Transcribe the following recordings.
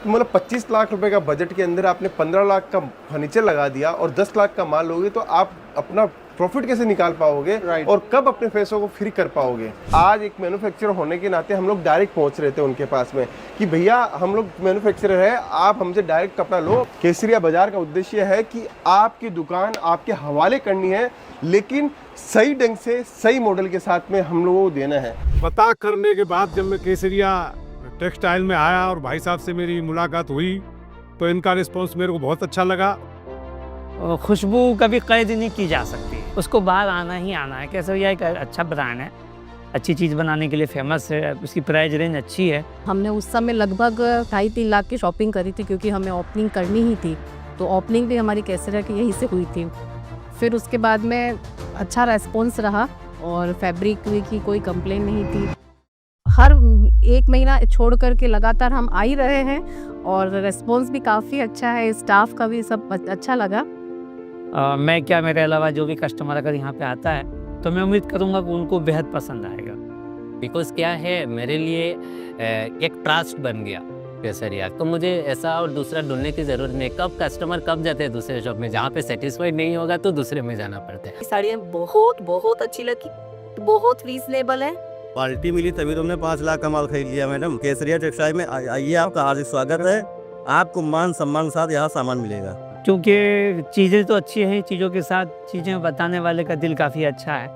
मतलब 25 लाख रुपए का बजट के अंदर आपने 15 लाख का फर्नीचर लगा दिया और 10 लाख का माल लोगे तो आप अपना प्रॉफिट कैसे निकाल पाओगे और कब अपने पैसों को फ्री कर पाओगे। आज एक मैन्युफैक्चरर होने के नाते हम लोग डायरेक्ट पहुंच रहे थे उनके पास में कि भैया हम लोग मैन्युफैक्चरर है, आप हमसे डायरेक्ट कपड़ा लो। केसरिया बाजार का उद्देश्य है कि आपकी दुकान आपके हवाले करनी है, लेकिन सही ढंग से सही मॉडल के साथ में हम लोगों को देना है। पता करने के बाद जब मैं केसरिया टेक्सटाइल में आया और भाई साहब से मेरी मुलाकात हुई तो इनका रिस्पॉन्स मेरे को बहुत अच्छा लगा। खुशबू कभी कैद नहीं की जा सकती, उसको बाहर आना ही आना है। केसरिया एक अच्छा ब्रांड है, अच्छी चीज़ बनाने के लिए फेमस है, उसकी प्राइस रेंज अच्छी है। हमने उस समय लगभग 2.5-3 लाख की शॉपिंग करी थी क्योंकि हमें ओपनिंग करनी ही थी, तो ओपनिंग भी हमारी केसरिया की यहीं से हुई थी। फिर उसके बाद में अच्छा रेस्पॉन्स रहा और फैब्रिक की कोई कंप्लेन नहीं थी। हर 1 महीना छोड़ करके लगातार हम आ ही रहे हैं और रेस्पॉन्स भी काफ़ी अच्छा है, स्टाफ का भी सब अच्छा लगा। मैं क्या, मेरे अलावा जो भी कस्टमर अगर यहाँ पे आता है तो मैं उम्मीद करूँगा कि उनको बेहद पसंद आएगा। बिकॉज क्या है, मेरे लिए एक ट्रस्ट बन गया केसरिया, तो मुझे ऐसा और दूसरा ढूंढने की ज़रूरत नहीं। कब कस्टमर कब जाते हैं दूसरे शॉप में, जहाँ पे सेटिस्फाइड नहीं होगा तो दूसरे में जाना पड़ता है। साड़ियाँ बहुत बहुत अच्छी लगी, बहुत रीजनेबल है। क्वालिटी मिली तभी तो हमने 5 लाख का माल खरीद लिया। मैडम केसरिया टेक्सटाइल में आइए, आपका हार्दिक स्वागत है। आपको मान सम्मान के साथ यहाँ सामान मिलेगा, क्योंकि चीज़ें तो अच्छी हैं, चीज़ों के साथ चीज़ें बताने वाले का दिल काफ़ी अच्छा है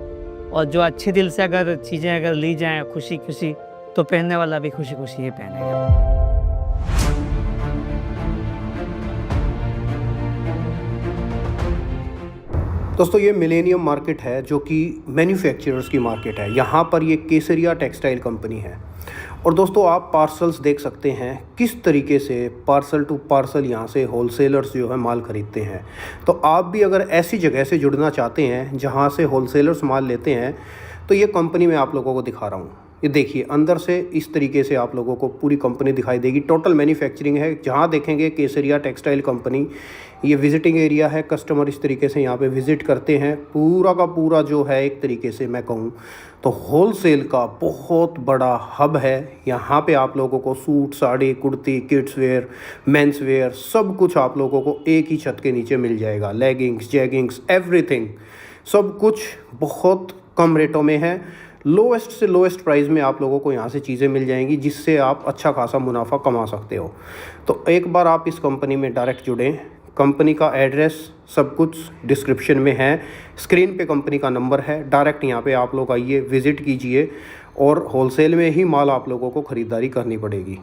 और जो अच्छे दिल से अगर चीज़ें अगर ली जाएँ खुशी खुशी, तो पहनने वाला भी खुशी खुशी ही पहनेगा। दोस्तों ये मिलेनियम मार्केट है जो कि मैन्युफैक्चरर्स की मार्केट है। यहाँ पर ये केसरिया टेक्सटाइल कंपनी है और दोस्तों आप पार्सल्स देख सकते हैं किस तरीके से पार्सल टू पार्सल यहाँ से होलसेलर्स जो है माल ख़रीदते हैं। तो आप भी अगर ऐसी जगह से जुड़ना चाहते हैं जहाँ से होलसेलर्स माल लेते हैं तो ये कंपनी मैं आप लोगों को दिखा रहा हूँ। ये देखिए अंदर से इस तरीके से आप लोगों को पूरी कंपनी दिखाई देगी। टोटल मैन्युफैक्चरिंग है, जहाँ देखेंगे केसरिया टेक्सटाइल कंपनी। ये विजिटिंग एरिया है, कस्टमर इस तरीके से यहाँ पे विज़िट करते हैं। पूरा का पूरा जो है एक तरीके से मैं कहूँ तो होलसेल का बहुत बड़ा हब है। यहाँ पे आप लोगों को suit, sari, kurti, kids where, men's wear सब कुछ आप लोगों को एक ही छत के नीचे मिल जाएगा। लेगिंग्स, जैगिंग्स, एवरीथिंग सब कुछ बहुत कम रेटों में है। लोएस्ट से लोएस्ट प्राइस में आप लोगों को यहाँ से चीज़ें मिल जाएंगी जिससे आप अच्छा खासा मुनाफा कमा सकते हो। तो एक बार आप इस कंपनी में डायरेक्ट जुड़ें। कंपनी का एड्रेस सब कुछ डिस्क्रिप्शन में है, स्क्रीन पे कंपनी का नंबर है। डायरेक्ट यहाँ पे आप लोग आइए, विज़िट कीजिए और होलसेल में ही माल आप लोगों को ख़रीदारी करनी पड़ेगी।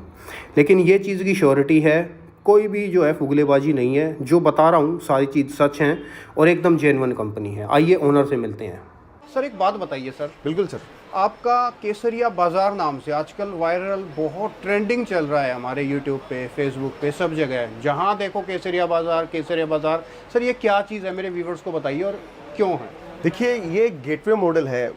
लेकिन ये चीज़ की श्योरिटी है, कोई भी जो है फुगलेबाजी नहीं है। जो बता रहा हूँ सारी चीज़ सच हैं और एकदम जेन्युइन कंपनी है। आइए ओनर से मिलते हैं। सर एक बात बताइए सर, बिल्कुल सर। आपका केसरिया बाज़ार नाम से आजकल वायरल बहुत ट्रेंडिंग चल रहा है हमारे यूट्यूब पे, फेसबुक पे, सब जगह है। जहाँ देखो केसरिया बाज़ार, केसरिया बाज़ार। सर ये क्या चीज़ है, मेरे व्यूवर्स को बताइए और क्यों है? देखिए ये गेटवे मॉडल है।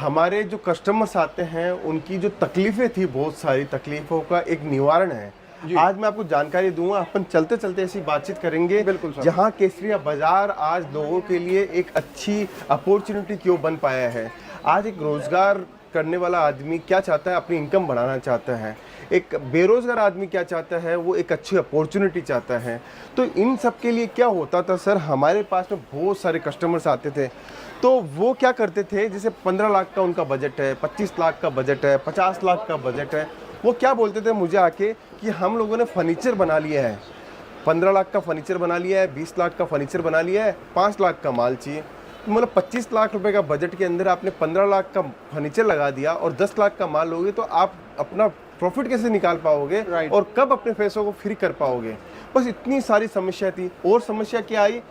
हमारे जो कस्टमर्स आते हैं उनकी जो तकलीफ़ें थी, बहुत सारी तकलीफ़ों का एक निवारण है। आज मैं आपको जानकारी दूंगा, अपन चलते चलते ऐसी बातचीत करेंगे। बिल्कुल सर। जहाँ केसरिया बाजार आज लोगों के लिए एक अच्छी अपॉर्चुनिटी क्यों बन पाया है। आज एक रोज़गार करने वाला आदमी क्या चाहता है, अपनी इनकम बढ़ाना चाहता है। एक बेरोज़गार आदमी क्या चाहता है, वो एक अच्छी अपॉर्चुनिटी चाहता है। तो इन सब के लिए क्या होता था सर, हमारे पास में बहुत सारे कस्टमर्स आते थे। तो वो क्या करते थे, जैसे 15 लाख का उनका बजट है, 25 लाख का बजट है, 50 लाख का बजट है। वो क्या बोलते थे मुझे आके कि हम लोगों ने फर्नीचर बना लिया है, 15 लाख का फर्नीचर बना लिया है, 20 लाख का फर्नीचर बना लिया है, 5 लाख का माल चाहिए। तो मतलब 25 लाख रुपए का बजट के अंदर आपने 15 लाख का फर्नीचर लगा दिया और 10 लाख का माल लोगे तो आप अपना प्रॉफिट कैसे निकाल पाओगे और कब अपने पैसों को फ्री कर पाओगे। बस इतनी सारी समस्या थी। और समस्या क्या आई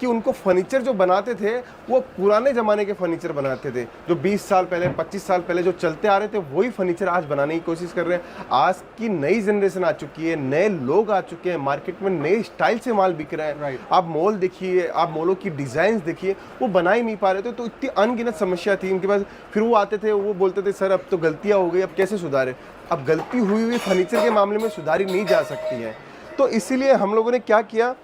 कि उनको फर्नीचर जो बनाते थे वो पुराने ज़माने के फर्नीचर बनाते थे, जो 20 साल पहले, 25 साल पहले जो चलते आ रहे थे, वही फर्नीचर आज बनाने की कोशिश कर रहे हैं। आज की नई जनरेशन आ चुकी है, नए लोग आ चुके हैं, मार्केट में नए स्टाइल से माल बिक रहा है। आप मॉल देखिए, आप मॉलों की डिज़ाइंस देखिए, वो बना ही नहीं पा रहे थे। तो इतनी अनगिनत समस्या थी इनके पास। फिर वो आते थे, वो बोलते थे सर अब तो गलतियाँ हो गई, अब कैसे सुधारें। अब गलती हुई फर्नीचर के मामले में सुधारी नहीं जा सकती है। तो इसीलिए हम लोगों ने क्या किया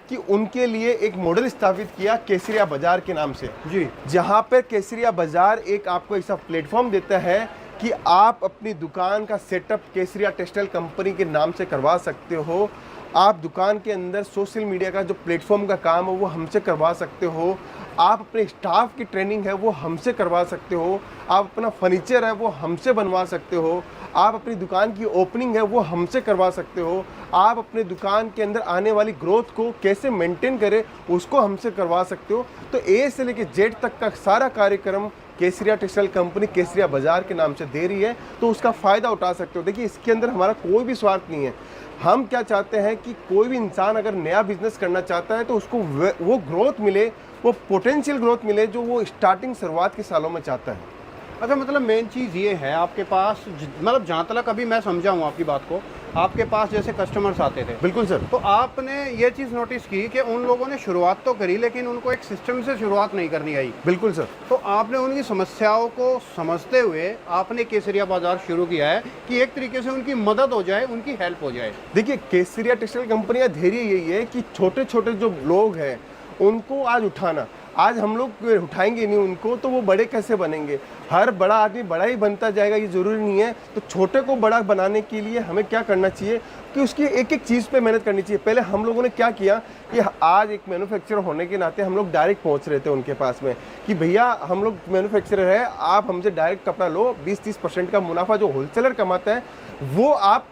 कि उनके लिए एक मॉडल स्थापित किया केसरिया बाजार के नाम से जी, जहाँ पर केसरिया बाजार एक आपको ऐसा प्लेटफॉर्म देता है कि आप अपनी दुकान का सेटअप केसरिया टेक्सटाइल कंपनी के नाम से करवा सकते हो। आप दुकान के अंदर सोशल मीडिया का जो प्लेटफॉर्म का काम है वो हमसे करवा सकते हो। आप अपने स्टाफ की ट्रेनिंग है वो हमसे करवा सकते हो। आप अपना फर्नीचर है वो हमसे बनवा सकते हो। आप अपनी दुकान की ओपनिंग है वो हमसे करवा सकते हो। आप अपने दुकान के अंदर आने वाली ग्रोथ को कैसे मेंटेन करें उसको हमसे करवा सकते हो। तो ए से लेके जेड तक का सारा कार्यक्रम केसरिया टेक्सटाइल कंपनी केसरिया बाजार के नाम से दे रही है, तो उसका फ़ायदा उठा सकते हो। देखिए, इसके अंदर हमारा कोई भी स्वार्थ नहीं है। हम क्या चाहते हैं कि कोई भी इंसान अगर नया बिजनेस करना चाहता है तो उसको वो ग्रोथ मिले, वो पोटेंशियल ग्रोथ मिले जो वो स्टार्टिंग शुरुआत के सालों में चाहता है। अच्छा, मतलब मेन चीज़ ये है आपके पास, मतलब जहाँ तक अभी मैं समझा हूँ आपकी बात को, आपके पास जैसे कस्टमर्स आते थे, बिल्कुल सर, तो आपने ये चीज़ नोटिस की कि उन लोगों ने शुरुआत तो करी लेकिन उनको एक सिस्टम से शुरुआत नहीं करनी आई। बिल्कुल सर। तो आपने उनकी समस्याओं को समझते हुए आपने केसरिया बाजार शुरू किया है कि एक तरीके से उनकी मदद हो जाए, उनकी हेल्प हो जाए। देखिए, केसरिया टेक्सटाइल कंपनी का धैर्य यही है कि छोटे छोटे जो लोग हैं उनको आज उठाना। आज हम लोग उठाएंगे नहीं उनको तो वो बड़े कैसे बनेंगे? हर बड़ा आदमी बड़ा ही बनता जाएगा ये ज़रूरी नहीं है। तो छोटे को बड़ा बनाने के लिए हमें क्या करना चाहिए कि उसकी एक एक चीज़ पे मेहनत करनी चाहिए। पहले हम लोगों ने क्या किया कि आज एक मैन्युफैक्चरर होने के नाते हम लोग डायरेक्ट पहुंच रहे थे उनके पास में कि भैया हम लोग मैन्युफैक्चरर है, आप हमसे डायरेक्ट कपड़ा लो, 20-30% का मुनाफा जो होलसेलर कमाता है वो आप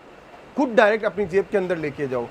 खुद डायरेक्ट अपनी जेब के अंदर लेके जाओ।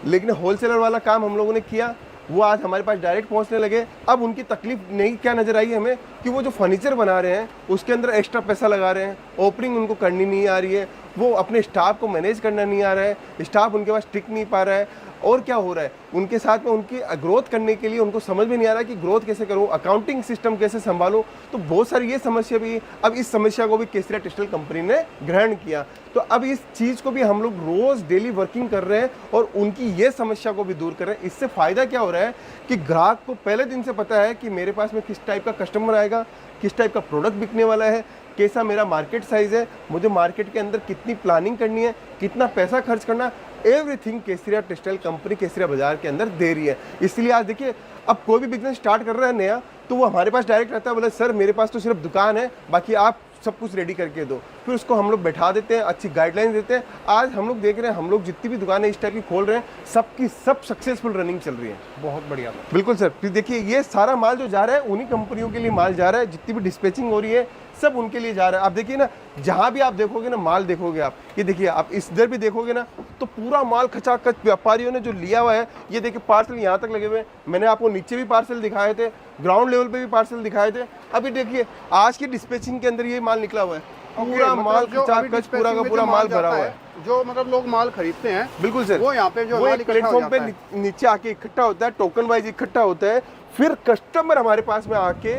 लेकिन होलसेलर वाला काम हम लोगों ने किया, वो आज हमारे पास डायरेक्ट पहुंचने लगे। अब उनकी तकलीफ नहीं क्या नज़र आई हमें कि वो जो फर्नीचर बना रहे हैं उसके अंदर एक्स्ट्रा पैसा लगा रहे हैं, ओपनिंग उनको करनी नहीं आ रही है, वो अपने स्टाफ को मैनेज करना नहीं आ रहा है, स्टाफ उनके पास टिक नहीं पा रहा है। और क्या हो रहा है, उनके साथ में उनकी ग्रोथ करने के लिए उनको समझ में नहीं आ रहा कि ग्रोथ कैसे करूँ, अकाउंटिंग सिस्टम कैसे संभालूँ। तो बहुत सारी ये समस्या भी, अब इस समस्या को भी केसरिया टेक्सटाइल कंपनी ने ग्रहण किया। तो अब इस चीज़ को भी हम लोग रोज़ डेली वर्किंग कर रहे हैं और उनकी ये समस्या को भी दूर कर रहे हैं। इससे फ़ायदा क्या हो रहा है कि ग्राहक को पहले दिन से पता है कि मेरे पास में किस टाइप का कस्टमर आएगा, किस टाइप का प्रोडक्ट बिकने वाला है, कैसा मेरा मार्केट साइज़ है, मुझे मार्केट के अंदर कितनी प्लानिंग करनी है, कितना पैसा खर्च करना, एवरीथिंग केसरिया टेक्सटाइल कंपनी केसरिया बाजार के अंदर दे रही है। इसलिए आज देखिए, अब कोई भी बिजनेस स्टार्ट कर रहा है नया तो वो हमारे पास डायरेक्ट रहता है, बोले सर मेरे पास तो सिर्फ दुकान है, बाकी आप सब कुछ रेडी करके दो। फिर उसको हम लोग बैठा देते हैं, अच्छी गाइडलाइंस देते हैं। आज हम लोग देख रहे हैं, हम लोग जितनी भी दुकानें इस टाइप की खोल रहे हैं सबकी सब सक्सेसफुल रनिंग चल रही है। बहुत बढ़िया। बिल्कुल सर। फिर देखिए, ये सारा माल जो जा रहा है उन्हीं कंपनियों के लिए माल जा रहा है, जितनी भी डिस्पैचिंग हो रही है सब उनके लिए जा रहा है। आप देखिए ना, जहाँ भी आप देखोगे ना माल देखोगे आप, ये देखिए आप इधर भी देखोगे ना तो पूरा माल खचाखच व्यापारियों ने जो लिया हुआ है। ये देखिए पार्सल यहाँ तक लगे हुए हैं, मैंने आपको नीचे भी पार्सल दिखाए थे, ग्राउंड लेवल पे भी पार्सल दिखाए थे। अभी देखिए आज की डिस्पैचिंग के अंदर ये माल निकला हुआ है, पूरा माल खचाखच पूरा का पूरा माल भरा हुआ है। जो मतलब लोग माल खरीदते हैं, बिल्कुल सर, वो यहाँ पे जो एक प्लेटफॉर्म पे नीचे आके इकट्ठा होता है, टोकन वाइज इकट्ठा होता है। फिर कस्टमर हमारे पास में आके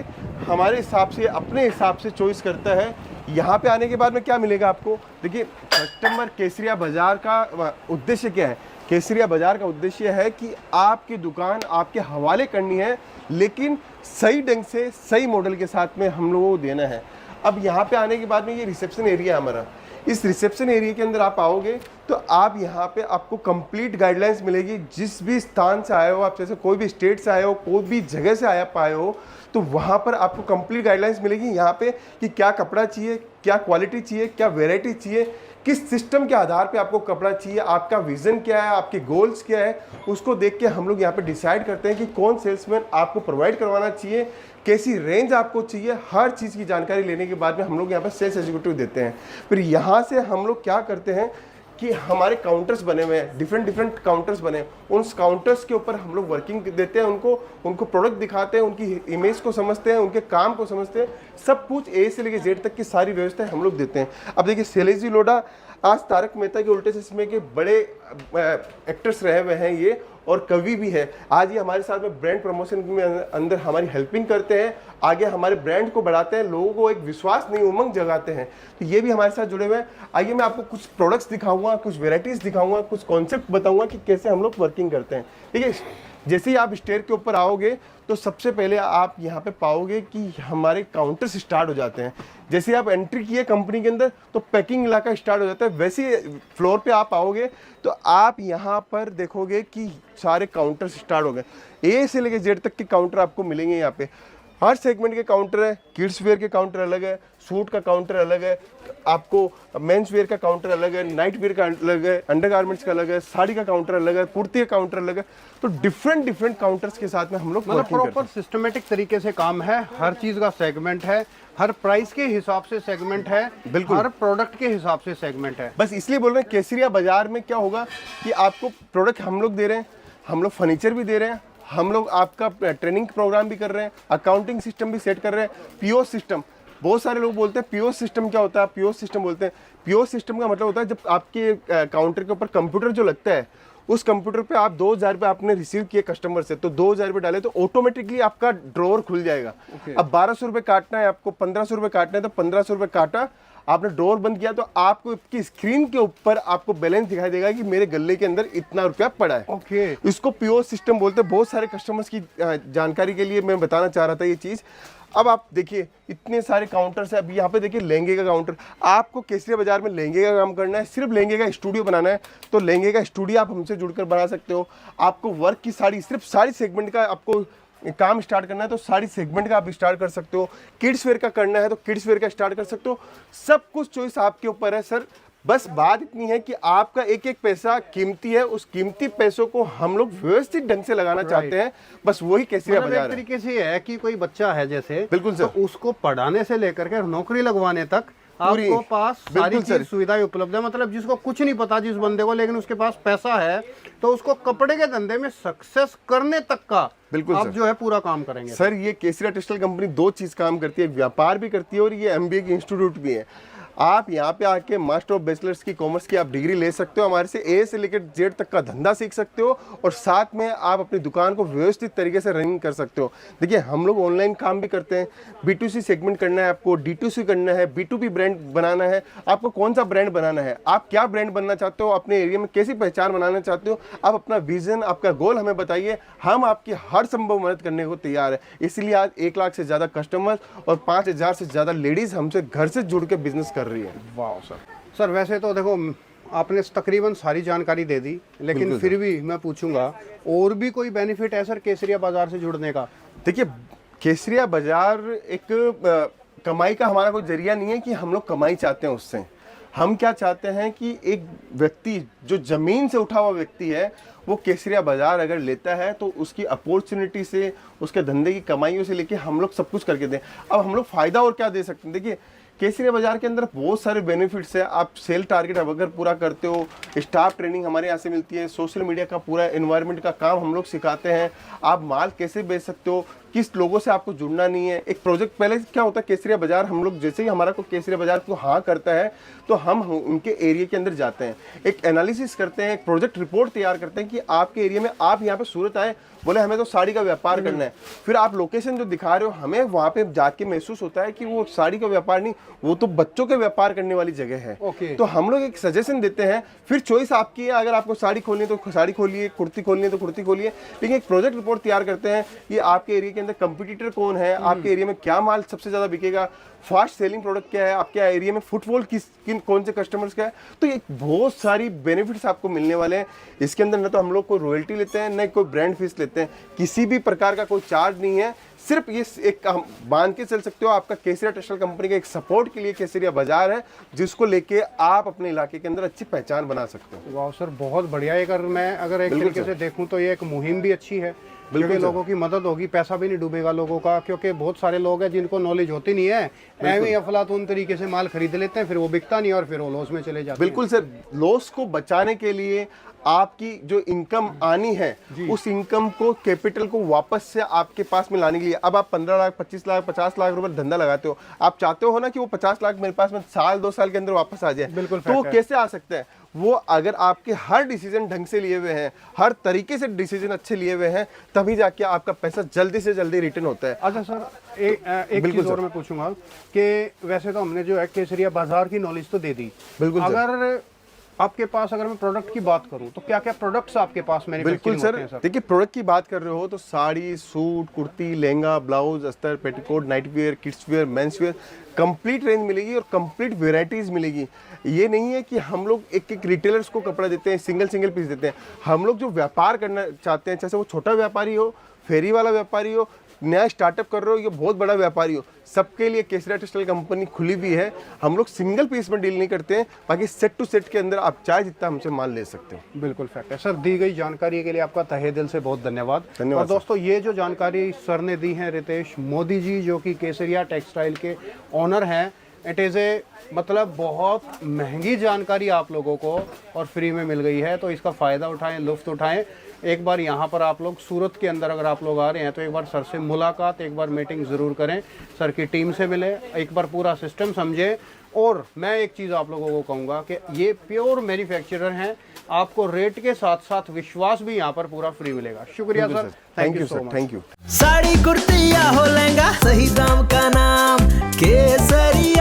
हमारे हिसाब से, अपने हिसाब से चॉइस करता है। यहाँ पे आने के बाद में क्या मिलेगा आपको? देखिए, कस्टमर केसरिया बाजार का उद्देश्य क्या है? केसरिया बाजार का उद्देश्य है कि आपकी दुकान आपके हवाले करनी है, लेकिन सही ढंग से सही मॉडल के साथ में हम लोगों को देना है। अब यहाँ पे आने के बाद में ये रिसेप्शन एरिया है हमारा। इस रिसेप्शन एरिया के अंदर आप आओगे तो आप यहाँ पे आपको कंप्लीट गाइडलाइंस मिलेगी। जिस भी स्थान से आए हो आप, जैसे कोई भी स्टेट से आए हो, कोई भी जगह से पाए हो, तो वहाँ पर आपको कंप्लीट गाइडलाइंस मिलेगी यहाँ पे कि क्या कपड़ा चाहिए, क्या क्वालिटी चाहिए, क्या वेराइटी चाहिए, किस सिस्टम के आधार पे आपको कपड़ा चाहिए, आपका विजन क्या है, आपके गोल्स क्या है, उसको देख के हम लोग यहाँ पे डिसाइड करते हैं कि कौन सेल्समैन आपको प्रोवाइड करवाना चाहिए, कैसी रेंज आपको चाहिए। हर चीज़ की जानकारी लेने के बाद में हम लोग यहाँ पर सेल्स एग्जीक्यूटिव देते हैं। फिर यहाँ से हम लोग क्या करते हैं कि हमारे काउंटर्स बने हुए हैं, डिफरेंट काउंटर्स बने हैं। उन काउंटर्स के ऊपर हम लोग वर्किंग देते हैं, उनको प्रोडक्ट दिखाते हैं, उनकी इमेज को समझते हैं, उनके काम को समझते हैं। सब कुछ ए से लेकर जेड तक की सारी व्यवस्थाएं हम लोग देते हैं। अब देखिए, शैलेश लोढ़ा आज तारक मेहता के उल्टे चश्मे के बड़े एक्टर्स रहे हुए हैं ये, और कवि भी है। आज ये हमारे साथ में ब्रांड प्रमोशन में अंदर हमारी हेल्पिंग करते हैं, आगे हमारे ब्रांड को बढ़ाते हैं, लोगों को एक विश्वास नहीं उमंग जगाते हैं। तो ये भी हमारे साथ जुड़े हुए हैं। आइए मैं आपको कुछ प्रोडक्ट्स दिखाऊंगा, कुछ वेराइटीज़ दिखाऊंगा, कुछ कॉन्सेप्ट बताऊंगा कि कैसे हम लोग वर्किंग करते हैं। ठीक है, जैसे ही आप स्टेयर के ऊपर आओगे तो सबसे पहले आप यहाँ पे पाओगे कि हमारे काउंटर्स स्टार्ट हो जाते हैं। जैसे आप एंट्री किए कंपनी के अंदर तो पैकिंग इलाका स्टार्ट हो जाता है। वैसे ही फ्लोर पे आप आओगे तो आप यहाँ पर देखोगे कि सारे काउंटर्स स्टार्ट हो गए। ए से लेकर जेड तक के काउंटर आपको मिलेंगे यहाँ पे। हर सेगमेंट के काउंटर है। किड्स वेयर के काउंटर अलग है, सूट का काउंटर अलग है, आपको मेंस वेयर का काउंटर अलग है, नाइट वेयर का अलग है, अंडरगारमेंट्स का अलग है, साड़ी का काउंटर अलग है, कुर्ती का काउंटर अलग है। तो डिफरेंट काउंटर्स के साथ में हम लोग मतलब वर्किंग करते प्रॉपर सिस्टमेटिक तरीके से काम है, हर चीज का सेगमेंट है, हर प्राइस के हिसाब से सेगमेंट है, बिल्कुल। हर प्रोडक्ट के हिसाब से सेगमेंट है। बस इसलिए बोल रहे हैं केसरिया बाजार में क्या होगा कि आपको प्रोडक्ट हम लोग दे रहे हैं, हम लोग फर्नीचर भी दे रहे हैं, हम लोग आपका ट्रेनिंग प्रोग्राम भी कर रहे हैं, अकाउंटिंग सिस्टम भी सेट कर रहे हैं, पीओएस सिस्टम। बहुत सारे लोग बोलते हैं पीओएस सिस्टम क्या होता है, पीओएस सिस्टम बोलते हैं। पीओएस सिस्टम का मतलब होता है जब आपके काउंटर के ऊपर कंप्यूटर जो लगता है, उस कंप्यूटर पे आप 2000 रुपये आपने रिसीव किए कस्टमर से, तो 2000 रुपये डाले तो ऑटोमेटिकली आपका ड्रॉवर खुल जाएगा। अब 1200 रुपये काटना है आपको, 1500 रुपये काटना है, तो 1500 रुपये काटा, आपने ड्रॉवर बंद किया, तो आपको आपकी स्क्रीन के ऊपर आपको बैलेंस दिखाई देगा कि मेरे गले के अंदर इतना रुपया पड़ा है। ओके। इसको पीओएस सिस्टम बोलते हैं। बहुत सारे कस्टमर्स की जानकारी के लिए मैं बताना चाह रहा था ये चीज़। अब आप देखिए इतने सारे काउंटर्स है। अब यहाँ पे देखिए लहंगे का काउंटर, आपको केसरिया बाजार में लहंगे का काम करना है, सिर्फ लहंगे का स्टूडियो बनाना है, तो लहंगे का स्टूडियो आप हमसे जुड़कर बना सकते हो। आपको वर्क की साड़ी, सिर्फ साड़ी सेगमेंट का आपको काम स्टार्ट करना है तो साड़ी सेगमेंट का आप स्टार्ट कर सकते हो। किड्स वेयर का करना है तो किड्स वेयर का स्टार्ट कर सकते हो। सब कुछ चॉइस आपके ऊपर है सर। बस बात इतनी है कि आपका एक एक पैसा कीमती है, उस कीमती पैसों को हम लोग व्यवस्थित ढंग से लगाना चाहते हैं। बस वही केसरिया मतलब बाजार एक है। तरीके से है कि कोई बच्चा है जैसे, बिल्कुल सर। तो उसको पढ़ाने से लेकर के नौकरी लगवाने तक पूरी- आपको पास सारी बिल्कुल सर। चीज सुविधाएं उपलब्ध है। मतलब जिसको कुछ नहीं पता जिस बंदे को, लेकिन उसके पास पैसा है, तो उसको कपड़े के धंधे में सक्सेस करने तक का बिल्कुल आप सर। जो है पूरा काम करेंगे। सर ये केसरिया टेक्सटाइल कंपनी दो चीज काम करती है, व्यापार भी करती है और ये एमबीए की इंस्टीट्यूट भी है। आप यहाँ पे आके मास्टर ऑफ बैचलर्स की कॉमर्स की आप डिग्री ले सकते हो, हमारे से ए से लेकर जेड तक का धंधा सीख सकते हो और साथ में आप अपनी दुकान को व्यवस्थित तरीके से रनिंग कर सकते हो। देखिए हम लोग ऑनलाइन काम भी करते हैं, B2C सेगमेंट करना है आपको, D2C करना है, B2B ब्रांड बनाना है, आपको कौन सा ब्रांड बनाना है, आप क्या ब्रांड बनना चाहते हो, अपने एरिया में कैसी पहचान बनाना चाहते हो, आप अपना विजन, आपका गोल हमें बताइए, हम आपकी हर संभव मदद करने को तैयार है। इसलिए आज 1 लाख से ज़्यादा कस्टमर और 5000 से ज़्यादा लेडीज़ हमसे घर से जुड़ के बिजनेस कर रही है। वाह सर, वैसे तो देखो आपने तकरीबन सारी जानकारी दे दी, लेकिन फिर भी मैं पूछूंगा और भी कोई बेनिफिट है सर केसरिया बाजार से जुड़ने का? देखिए केसरिया बाजार एक कमाई का हमारा कोई जरिया नहीं है कि हम लोग कमाई चाहते हैं उससे। हम क्या चाहते हैं कि एक व्यक्ति जो ज़मीन से उठा हुआ व्यक्ति है वो केसरिया बाजार अगर लेता है तो उसकी अपॉर्चुनिटी से, उसके धंधे की कमाइयों से लेके हम लोग सब कुछ करके दें। अब हम लोग फ़ायदा और क्या दे सकते हैं? देखिए केसरिया बाजार के अंदर बहुत सारे बेनिफिट्स है। आप सेल टारगेट अगर पूरा करते हो, स्टाफ ट्रेनिंग हमारे यहाँ से मिलती है, सोशल मीडिया का पूरा एनवायरनमेंट का काम हम लोग सिखाते हैं, आप माल कैसे बेच सकते हो, किस लोगों से आपको जुड़ना नहीं है। एक प्रोजेक्ट पहले क्या होता है केसरिया बाजार, हम लोग जैसे ही हमारा को केसरिया बाजार को हाँ करता है तो हम उनके एरिया के अंदर जाते हैं, एक एनालिसिस करते हैं, एक प्रोजेक्ट रिपोर्ट तैयार करते हैं कि आपके एरिया में, आप यहाँ पे सूरत आए, बोले हमें तो साड़ी का व्यापार करना है, फिर आप लोकेशन जो दिखा रहे हो हमें वहाँ पे जाके महसूस होता है कि वो साड़ी का व्यापार नहीं, वो तो बच्चों के व्यापार करने वाली जगह है। ओके। तो हम लोग एक सजेशन देते हैं, फिर चॉइस आपकी है, अगर आपको साड़ी खोलनी है तो साड़ी खोलिए, कुर्ती खोलनी है तो कुर्ती खोलिए, लेकिन एक प्रोजेक्ट रिपोर्ट तैयार करते हैं कि आपके एरिया के अंदर कंपटीटर कौन है, आपके एरिया में क्या माल सबसे ज़्यादा बिकेगा, फास्ट सेलिंग प्रोडक्ट क्या है, आपके एरिया में फुटफॉल कौन से कस्टमर्स का है। तो ये बहुत सारी बेनिफिट्स आपको मिलने वाले हैं। इसके अंदर न तो हम लोग कोई रॉयल्टी लेते हैं, न कोई ब्रांड फीस लेते हैं, किसी भी प्रकार का कोई चार्ज नहीं है। सिर्फ ये एक हम मान के चल सकते हो, आपका केसरिया टेक्सटाइल कंपनी के एक सपोर्ट के लिए केसरिया बाजार है, जिसको लेके आप अपने इलाके के अंदर अच्छी पहचान बना सकते हो। वाह सर, बहुत बढ़िया है। अगर एक तरीके से देखूं तो ये एक मुहिम भी अच्छी है, क्योंकि लोगों की मदद होगी, पैसा भी नहीं डूबेगा लोगों का, क्योंकि बहुत सारे लोग हैं जिनको नॉलेज होती नहीं है, ऐਵੇਂ ही अफलातून तरीके से माल खरीद लेते हैं, फिर वो बिकता नहीं और फिर वो लॉस में चले जाते हैं। बिल्कुल सर, लॉस को बचाने के लिए आपकी जो इनकम आनी है उस इनकम को, कैपिटल को वापस से आपके पास में लाने के लिए, अब आप 15 लाख 25 लाख 50 लाख रुपए धंधा लगाते हो, आप चाहते हो ना कि वो 50 लाख मेरे पास में साल 2 साल के अंदर वापस आ जाए, बिल्कुल। तो वो कैसे आ सकता है? वो अगर आपके हर डिसीजन ढंग से लिए हुए हैं, हर तरीके से डिसीजन अच्छे लिए हुए हैं, तभी जाके आपका पैसा जल्दी से जल्दी रिटर्न होता है। अच्छा सर, एक चीज और मैं पूछूंगा कि वैसे तो हमने जो है केसरिया बाजार की नॉलेज तो दे दी, बिल्कुल सर। अगर आपके पास, अगर मैं प्रोडक्ट की बात करूं तो क्या क्या प्रोडक्ट्स आपके पास बिल्कुल मैन्युफैक्चरिंग सर, होते हैं सर? देखिए प्रोडक्ट की बात कर रहे हो तो साड़ी, सूट, कुर्ती, लहंगा, ब्लाउज, अस्तर, petticoat, night where, kids where, men's wear, complete range मिलेगी और कंप्लीट वेराइटीज मिलेगी। ये नहीं है कि हम लोग एक एक रिटेलर्स को कपड़ा देते हैं, सिंगल पीस देते हैं। हम लोग जो व्यापार करना चाहते हैं, चाहे वो छोटा व्यापारी हो, फेरी वाला व्यापारी हो, नया स्टार्टअप कर रहे हो या बहुत बड़ा व्यापारी हो, सबके लिए केसरिया टेक्सटाइल कंपनी खुली भी है। हम लोग सिंगल पीस में डील नहीं करते हैं, बाकी सेट टू सेट के अंदर आप चाहे जितना हमसे माल ले सकते हो। बिल्कुल फैक्ट है सर। दी गई जानकारी के लिए आपका तहे दिल से बहुत धन्यवाद। धन्यवाद और दोस्तों ये जो जानकारी सर ने दी है रितेश मोदी जी, जो कि केसरिया टेक्सटाइल के ओनर हैं, इट इज़ ए मतलब बहुत महंगी जानकारी आप लोगों को और फ्री में मिल गई है, तो इसका फ़ायदा उठाएं, लुफ्त उठाएं। एक बार यहाँ पर आप लोग सूरत के अंदर अगर आप लोग आ रहे हैं तो एक बार सर से मुलाकात, एक बार मीटिंग ज़रूर करें, सर की टीम से मिलें, एक बार पूरा सिस्टम समझें। और मैं एक चीज़ आप लोगों को कहूँगा कि ये प्योर मैन्युफैक्चरर हैं, आपको रेट के साथ साथ विश्वास भी यहाँ पर पूरा फ्री मिलेगा। शुक्रिया sir, thank you sir, thank you. Sari kurti या हो लहंगा, सही दाम का नाम केसरिया।